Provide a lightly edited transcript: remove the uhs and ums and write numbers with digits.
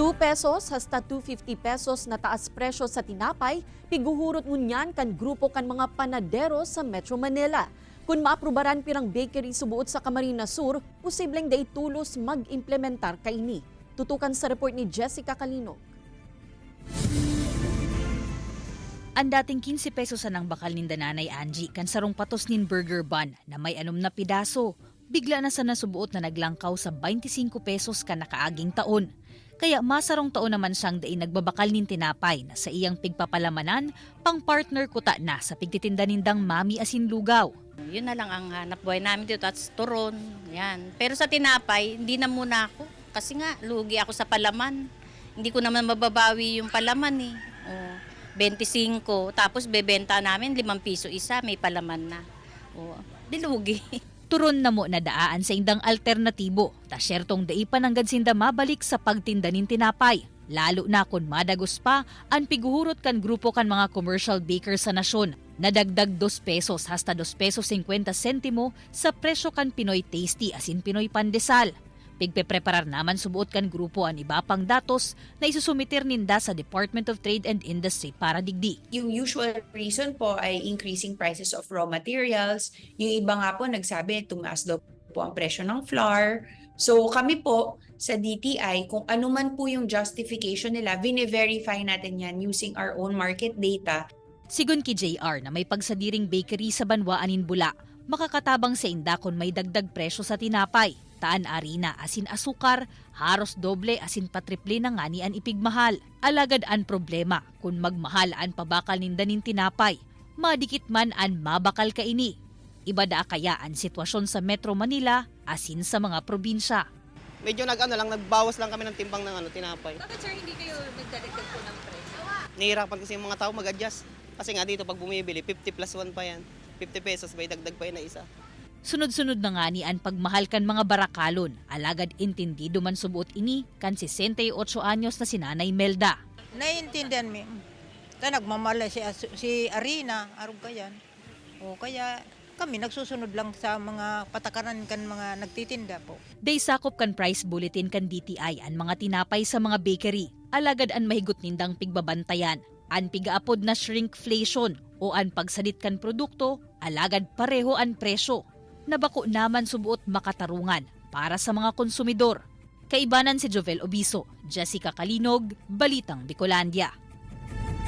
2 pesos hasta 250 pesos na taas presyo sa tinapay, piguhurot ngunyan kan grupo kan mga panadero sa Metro Manila. Kung maaprubaran pirang bakery subuot sa Camarines Sur, posibleng daitulos mag-implementar kaini. Tutukan sa report ni Jessica Calinog. Ang dating 15 pesos anang bakal ni Nanay Angie kan sarong patos nin burger bun na may anom na pidaso. Bigla na sa nasubuot na naglangkaw sa 25 pesos ka nakaaging taon. Kaya masarong taon naman siyang daing nagbabakal nin tinapay na sa iyang pigpapalamanan, pang partner kuta na sa pigtitinda nindang mami asin lugaw. Yun na lang ang hanap buhay namin dito at turon. Yan. Pero sa tinapay, hindi na muna ako. Kasi nga, lugi ako sa palaman. Hindi ko naman mababawi yung palaman eh. Oh, 25. Tapos bebenta namin 5 piso isa, may palaman na. Oh, dilugi. Turon na mo na daan sa indang alternatibo, ta syertong dai pananggad sinda mabalik sa pagtinda nin tinapay. Lalo na kung madagos pa, ang piguhurot kan grupo kan mga commercial bakers sa nasyon, nadagdag 2 pesos hasta 2 pesos 50 sentimo sa presyo kan Pinoy Tasty asin Pinoy Pandesal. Pigpepreparar naman subuot kan grupo ang iba pang datos na isusumitir ninda sa Department of Trade and Industry para digdi. Yung usual reason po ay increasing prices of raw materials. Yung iba nga po nagsabi tumaas daw po ang presyo ng flour. So kami po sa DTI, kung ano man po yung justification nila, vine-verify natin yan using our own market data. Sigun ki JR na may pagsadiring bakery sa Banwaanin Bula, makakatabang sa inda kung may dagdag presyo sa tinapay. Taan arina asin asukar, haros doble asin patriple na nga ni an ipigmahal. Alagad an problema kung magmahal an pabakal ninda nin tinapay. Madikit man an mabakal kaini. Iba da kaya ang sitwasyon sa Metro Manila asin sa mga probinsya. Medyo nagbawas lang kami ng timbang ng tinapay. Bakit sir hindi kayo nagdadagdag po ng presyo? Nahihirapan kasi yung mga tao mag-adjust. Kasi nga dito pag bumibili, 50 plus 1 pa yan. 50 pesos, may dagdag pa yan na isa. Sunod-sunod na nga ni ang pagmahal kan mga barakalon. Alagad intindido man subuot ini kan 68 anyos na si Nanay Melda. Naiintindihan mo. Kaya nagmamala si Arina, arog kayan. O kaya kami nagsusunod lang sa mga patakaran kan mga nagtitinda po. Day sakop kan price bulletin kan DTI ang mga tinapay sa mga bakery. Alagad ang mahigot nindang pigbabantayan. Ang pigaapod na shrinkflation o ang pagsadit kan produkto, alagad pareho ang presyo. Nabako naman subuot makatarungan para sa mga konsumidor. Kaibanan si Jovel Obiso, Jessica Calinog, Balitang Bicolandia.